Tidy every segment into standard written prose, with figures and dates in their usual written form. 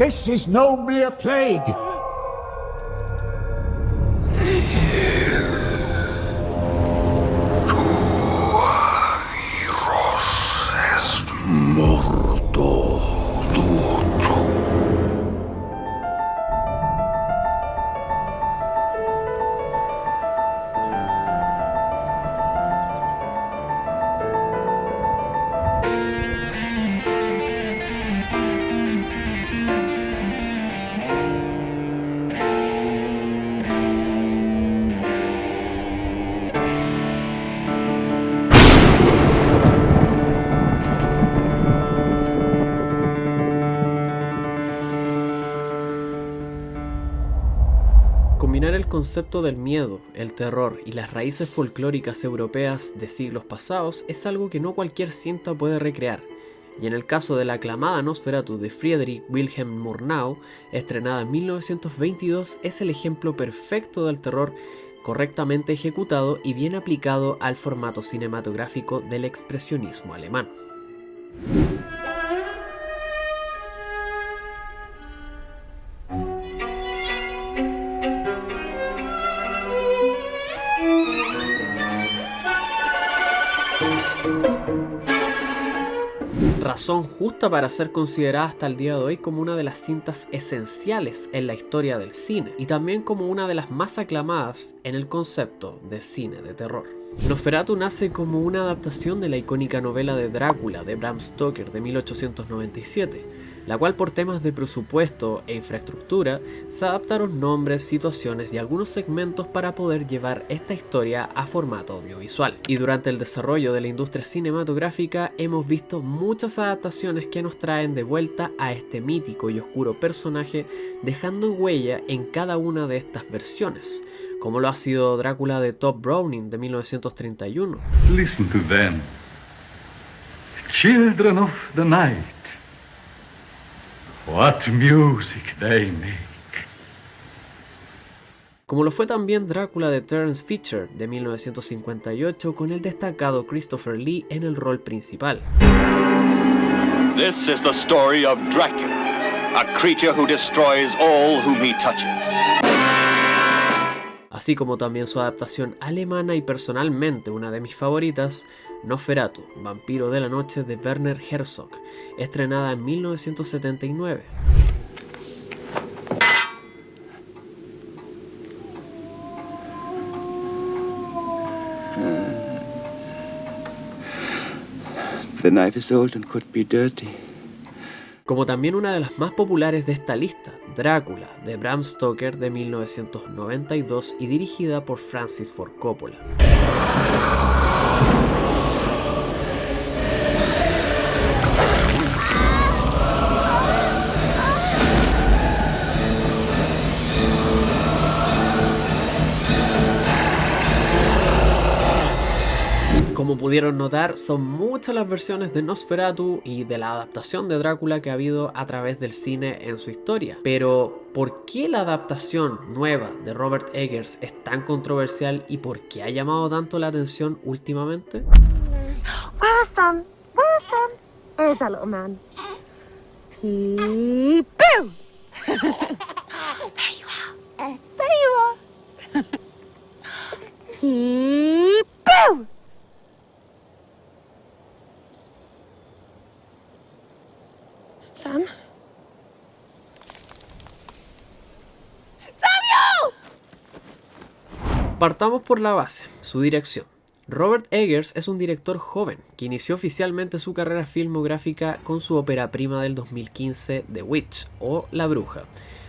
This is no mere plague. Combinar el concepto del miedo, el terror y las raíces folclóricas europeas de siglos pasados es algo que no cualquier cinta puede recrear, y en el caso de la aclamada Nosferatu de Friedrich Wilhelm Murnau, estrenada en 1922, es el ejemplo perfecto del terror correctamente ejecutado y bien aplicado al formato cinematográfico del expresionismo alemán. Razón justa para ser considerada hasta el día de hoy como una de las cintas esenciales en la historia del cine y también como una de las más aclamadas en el concepto de cine de terror. Nosferatu nace como una adaptación de la icónica novela de Drácula de Bram Stoker de 1897, la cual por temas de presupuesto e infraestructura se adaptaron nombres, situaciones y algunos segmentos para poder llevar esta historia a formato audiovisual. Y durante el desarrollo de la industria cinematográfica hemos visto muchas adaptaciones que nos traen de vuelta a este mítico y oscuro personaje, dejando huella en cada una de estas versiones, como lo ha sido Drácula de Tod Browning de 1931. Listen to them, children of the night. What music they make. Como lo fue también Drácula de Terence Fisher de 1958 con el destacado Christopher Lee en el rol principal. This is the story of Dracula, a creature who destroys all whom he touches. Así como también su adaptación alemana y personalmente una de mis favoritas, Nosferatu, Vampiro de la Noche de Werner Herzog, estrenada en 1979. The knife is old and could be dirty. Como también una de las más populares de esta lista, Drácula, de Bram Stoker de 1992 y dirigida por Francis Ford Coppola. Como pudieron notar, son muchas las versiones de Nosferatu y de la adaptación de Drácula que ha habido a través del cine en su historia. Pero, ¿por qué la adaptación nueva de Robert Eggers es tan controversial y por qué ha llamado tanto la atención últimamente? Where's Sam? Where's Sam? Where's that little man? Peep-boo! There you are. There you are. Peep-boo! Sam? ¡Samuel! Partamos por la base, su dirección. Robert Eggers es un director joven que inició oficialmente su carrera filmográfica con su ópera prima del 2015 The Witch o La Bruja,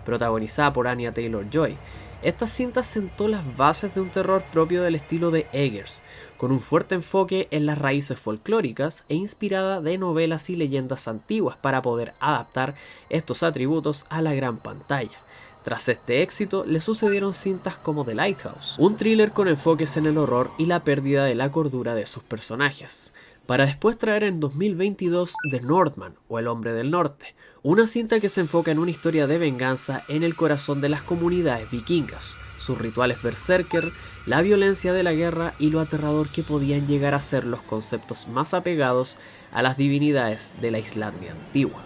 protagonizada por Anya Taylor-Joy. Esta cinta sentó las bases de un terror propio del estilo de Eggers, con un fuerte enfoque en las raíces folclóricas e inspirada de novelas y leyendas antiguas para poder adaptar estos atributos a la gran pantalla. Tras este éxito, le sucedieron cintas como The Lighthouse, un thriller con enfoques en el horror y la pérdida de la cordura de sus personajes, para después traer en 2022 The Northman o El Hombre del Norte, una cinta que se enfoca en una historia de venganza en el corazón de las comunidades vikingas, sus rituales berserker, la violencia de la guerra y lo aterrador que podían llegar a ser los conceptos más apegados a las divinidades de la Islandia antigua.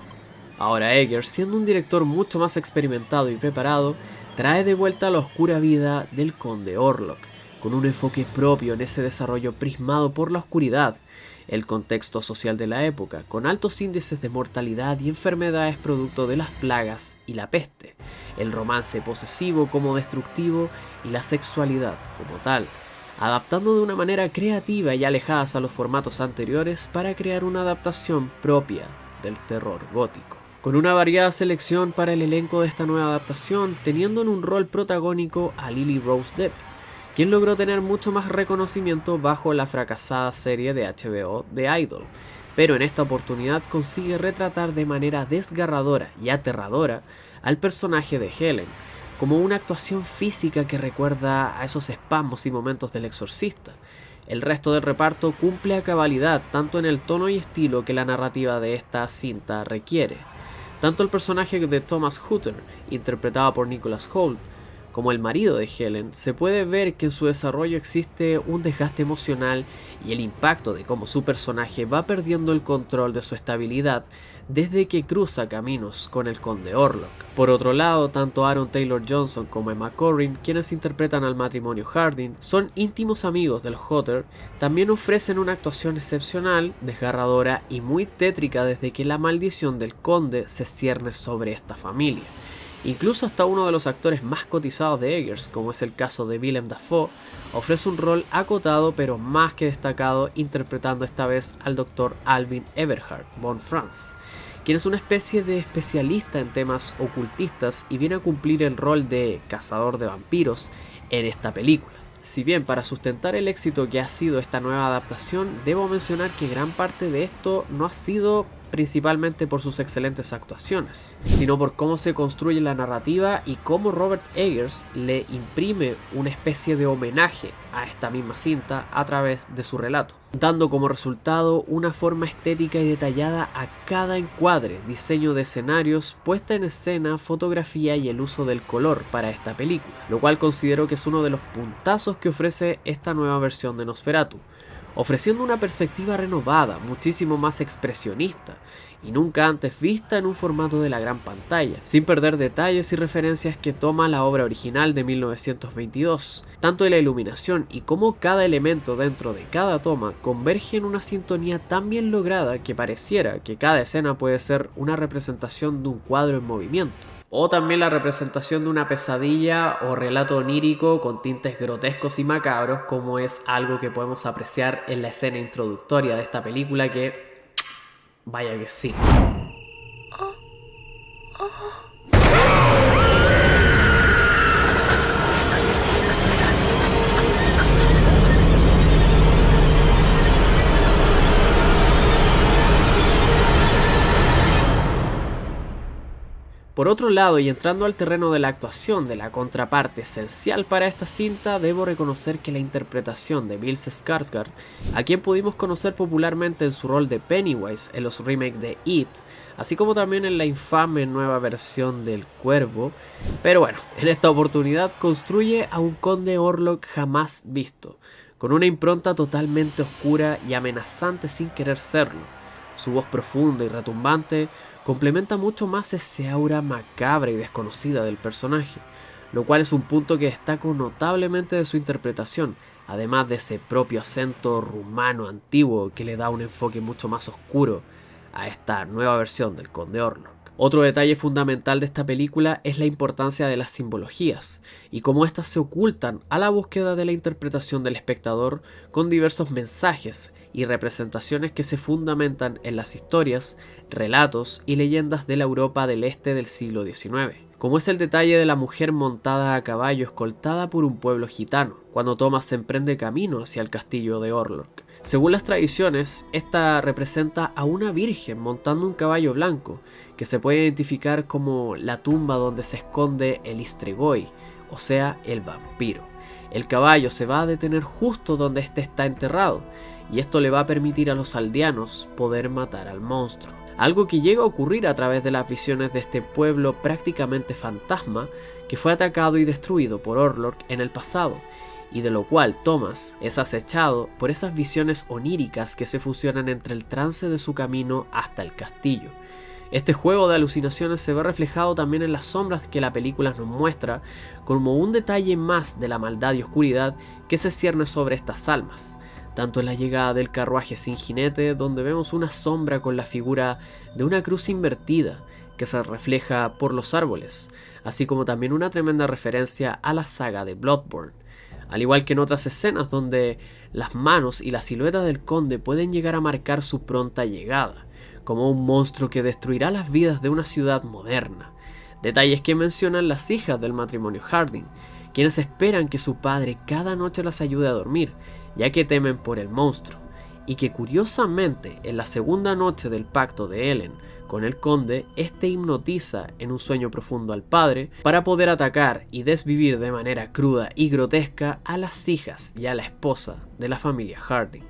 Ahora Eggers, siendo un director mucho más experimentado y preparado, trae de vuelta la oscura vida del Conde Orlok, con un enfoque propio en ese desarrollo prismado por la oscuridad, el contexto social de la época, con altos índices de mortalidad y enfermedades producto de las plagas y la peste, el romance posesivo como destructivo y la sexualidad como tal, adaptando de una manera creativa y alejadas a los formatos anteriores para crear una adaptación propia del terror gótico. Con una variada selección para el elenco de esta nueva adaptación, teniendo en un rol protagónico a Lily Rose Depp, quien logró tener mucho más reconocimiento bajo la fracasada serie de HBO The Idol, pero en esta oportunidad consigue retratar de manera desgarradora y aterradora al personaje de Helen, como una actuación física que recuerda a esos espasmos y momentos del Exorcista. El resto del reparto cumple a cabalidad tanto en el tono y estilo que la narrativa de esta cinta requiere. Tanto el personaje de Thomas Hutter, interpretado por Nicholas Hoult, como el marido de Helen, se puede ver que en su desarrollo existe un desgaste emocional y el impacto de cómo su personaje va perdiendo el control de su estabilidad desde que cruza caminos con el Conde Orlok. Por otro lado, tanto Aaron Taylor Johnson como Emma Corrin, quienes interpretan al matrimonio Harding, son íntimos amigos de los Hutter, también ofrecen una actuación excepcional, desgarradora y muy tétrica desde que la maldición del conde se cierne sobre esta familia. Incluso hasta uno de los actores más cotizados de Eggers, como es el caso de Willem Dafoe, ofrece un rol acotado pero más que destacado, interpretando esta vez al Dr. Alvin Everhard von Franz, quien es una especie de especialista en temas ocultistas y viene a cumplir el rol de cazador de vampiros en esta película. Si bien para sustentar el éxito que ha sido esta nueva adaptación, debo mencionar que gran parte de esto no ha sido principalmente por sus excelentes actuaciones, sino por cómo se construye la narrativa y cómo Robert Eggers le imprime una especie de homenaje a esta misma cinta a través de su relato, dando como resultado una forma estética y detallada a cada encuadre, diseño de escenarios, puesta en escena, fotografía y el uso del color para esta película, lo cual considero que es uno de los puntazos que ofrece esta nueva versión de Nosferatu, ofreciendo una perspectiva renovada, muchísimo más expresionista y nunca antes vista en un formato de la gran pantalla, sin perder detalles y referencias que toma la obra original de 1922, tanto en la iluminación y cómo cada elemento dentro de cada toma converge en una sintonía tan bien lograda que pareciera que cada escena puede ser una representación de un cuadro en movimiento. O también la representación de una pesadilla o relato onírico con tintes grotescos y macabros, como es algo que podemos apreciar en la escena introductoria de esta película que... vaya que sí. Por otro lado, y entrando al terreno de la actuación de la contraparte esencial para esta cinta, debo reconocer que la interpretación de Bill Skarsgård, a quien pudimos conocer popularmente en su rol de Pennywise en los remakes de It, así como también en la infame nueva versión del Cuervo, pero bueno, en esta oportunidad construye a un Conde Orlok jamás visto, con una impronta totalmente oscura y amenazante sin querer serlo. Su voz profunda y retumbante complementa mucho más ese aura macabra y desconocida del personaje, lo cual es un punto que destaco notablemente de su interpretación, además de ese propio acento rumano antiguo que le da un enfoque mucho más oscuro a esta nueva versión del Conde Orlok. Otro detalle fundamental de esta película es la importancia de las simbologías y cómo éstas se ocultan a la búsqueda de la interpretación del espectador con diversos mensajes y representaciones que se fundamentan en las historias, relatos y leyendas de la Europa del Este del siglo XIX, como es el detalle de la mujer montada a caballo escoltada por un pueblo gitano, cuando Thomas se emprende camino hacia el castillo de Orlok. Según las tradiciones, esta representa a una virgen montando un caballo blanco, que se puede identificar como la tumba donde se esconde el Istregoi, o sea, el vampiro. El caballo se va a detener justo donde éste está enterrado, y esto le va a permitir a los aldeanos poder matar al monstruo. Algo que llega a ocurrir a través de las visiones de este pueblo prácticamente fantasma que fue atacado y destruido por Orlok en el pasado, y de lo cual Thomas es acechado por esas visiones oníricas que se fusionan entre el trance de su camino hasta el castillo. Este juego de alucinaciones se ve reflejado también en las sombras que la película nos muestra, como un detalle más de la maldad y oscuridad que se cierne sobre estas almas, tanto en la llegada del carruaje sin jinete, donde vemos una sombra con la figura de una cruz invertida que se refleja por los árboles, así como también una tremenda referencia a la saga de Bloodborne, al igual que en otras escenas donde las manos y la silueta del conde pueden llegar a marcar su pronta llegada, como un monstruo que destruirá las vidas de una ciudad moderna. Detalles que mencionan las hijas del matrimonio Harding, quienes esperan que su padre cada noche las ayude a dormir, ya que temen por el monstruo, y que curiosamente en la segunda noche del pacto de Ellen con el conde, este hipnotiza en un sueño profundo al padre para poder atacar y desvivir de manera cruda y grotesca a las hijas y a la esposa de la familia Harding.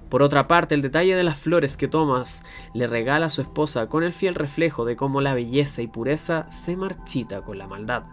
Por otra parte, el detalle de las flores que Thomas le regala a su esposa con el fiel reflejo de cómo la belleza y pureza se marchita con la maldad,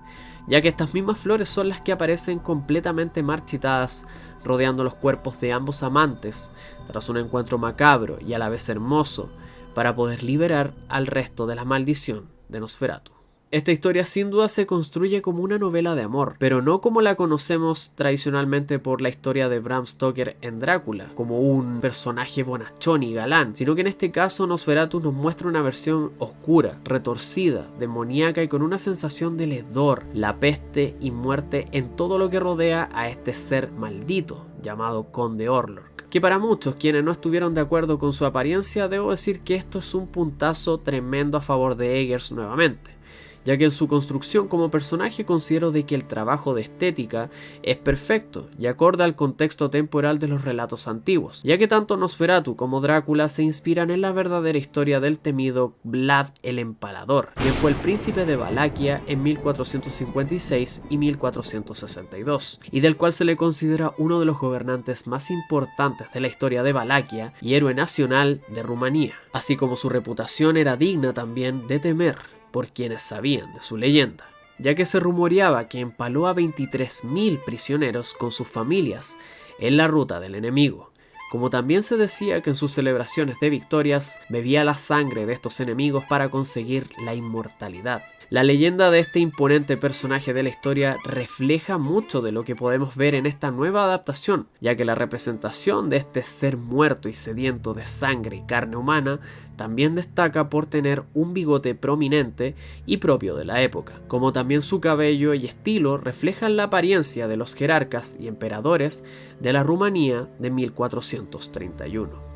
ya que estas mismas flores son las que aparecen completamente marchitadas rodeando los cuerpos de ambos amantes tras un encuentro macabro y a la vez hermoso para poder liberar al resto de la maldición de Nosferatu. Esta historia sin duda se construye como una novela de amor, pero no como la conocemos tradicionalmente por la historia de Bram Stoker en Drácula, como un personaje bonachón y galán, sino que en este caso Nosferatu nos muestra una versión oscura, retorcida, demoníaca y con una sensación del hedor, la peste y muerte en todo lo que rodea a este ser maldito llamado Conde Orlok. Que para muchos quienes no estuvieron de acuerdo con su apariencia, debo decir que esto es un puntazo tremendo a favor de Eggers nuevamente, ya que en su construcción como personaje considero de que el trabajo de estética es perfecto y acorde al contexto temporal de los relatos antiguos, ya que tanto Nosferatu como Drácula se inspiran en la verdadera historia del temido Vlad el Empalador, quien fue el príncipe de Valaquia en 1456 y 1462, y del cual se le considera uno de los gobernantes más importantes de la historia de Valaquia y héroe nacional de Rumanía, así como su reputación era digna también de temer por quienes sabían de su leyenda, ya que se rumoreaba que empaló a 23.000 prisioneros con sus familias en la ruta del enemigo, como también se decía que en sus celebraciones de victorias bebía la sangre de estos enemigos para conseguir la inmortalidad. La leyenda de este imponente personaje de la historia refleja mucho de lo que podemos ver en esta nueva adaptación, ya que la representación de este ser muerto y sediento de sangre y carne humana también destaca por tener un bigote prominente y propio de la época, como también su cabello y estilo reflejan la apariencia de los jerarcas y emperadores de la Rumanía de 1431.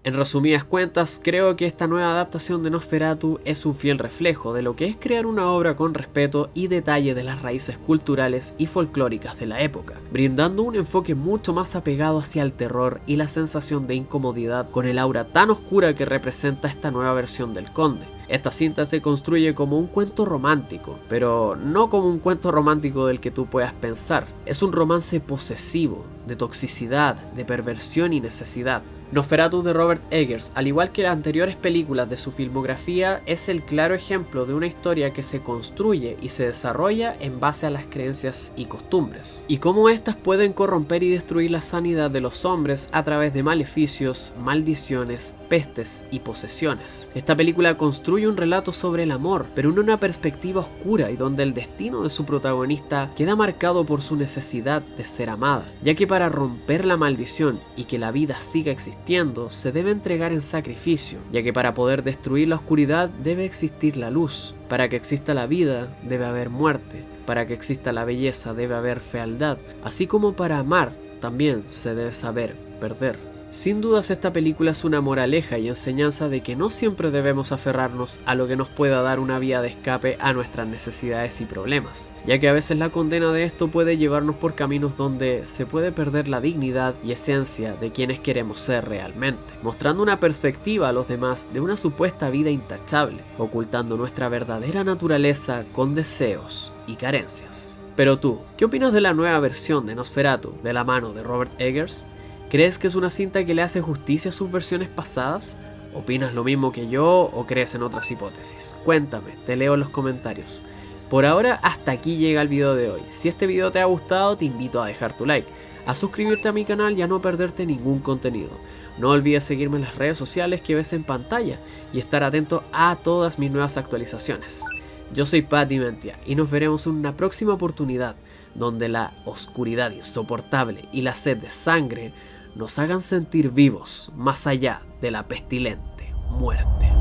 En resumidas cuentas, creo que esta nueva adaptación de Nosferatu es un fiel reflejo de lo que es crear una obra con respeto y detalle de las raíces culturales y folclóricas de la época, brindando un enfoque mucho más apegado hacia el terror y la sensación de incomodidad con el aura tan oscura que representa esta nueva versión del Conde. Esta cinta se construye como un cuento romántico, pero no como un cuento romántico del que tú puedas pensar. Es un romance posesivo, de toxicidad, de perversión y necesidad. Nosferatu de Robert Eggers, al igual que las anteriores películas de su filmografía, es el claro ejemplo de una historia que se construye y se desarrolla en base a las creencias y costumbres, y cómo éstas pueden corromper y destruir la sanidad de los hombres a través de maleficios, maldiciones, pestes y posesiones. Esta película construye un relato sobre el amor, pero en una perspectiva oscura y donde el destino de su protagonista queda marcado por su necesidad de ser amada, ya que para romper la maldición y que la vida siga existiendo, se debe entregar en sacrificio, ya que para poder destruir la oscuridad debe existir la luz, para que exista la vida debe haber muerte, para que exista la belleza debe haber fealdad, así como para amar también se debe saber perder. Sin dudas esta película es una moraleja y enseñanza de que no siempre debemos aferrarnos a lo que nos pueda dar una vía de escape a nuestras necesidades y problemas, ya que a veces la condena de esto puede llevarnos por caminos donde se puede perder la dignidad y esencia de quienes queremos ser realmente, mostrando una perspectiva a los demás de una supuesta vida intachable, ocultando nuestra verdadera naturaleza con deseos y carencias. Pero tú, ¿qué opinas de la nueva versión de Nosferatu de la mano de Robert Eggers? ¿Crees que es una cinta que le hace justicia a sus versiones pasadas? ¿Opinas lo mismo que yo o crees en otras hipótesis? Cuéntame, te leo en los comentarios. Por ahora hasta aquí llega el video de hoy. Si este video te ha gustado te invito a dejar tu like. a suscribirte a mi canal y a no perderte ningún contenido. No olvides seguirme en las redes sociales que ves en pantalla y estar atento a todas mis nuevas actualizaciones. Yo soy Pat Mentia y nos veremos en una próxima oportunidad donde la oscuridad insoportable y la sed de sangre nos hagan sentir vivos más allá de la pestilente muerte.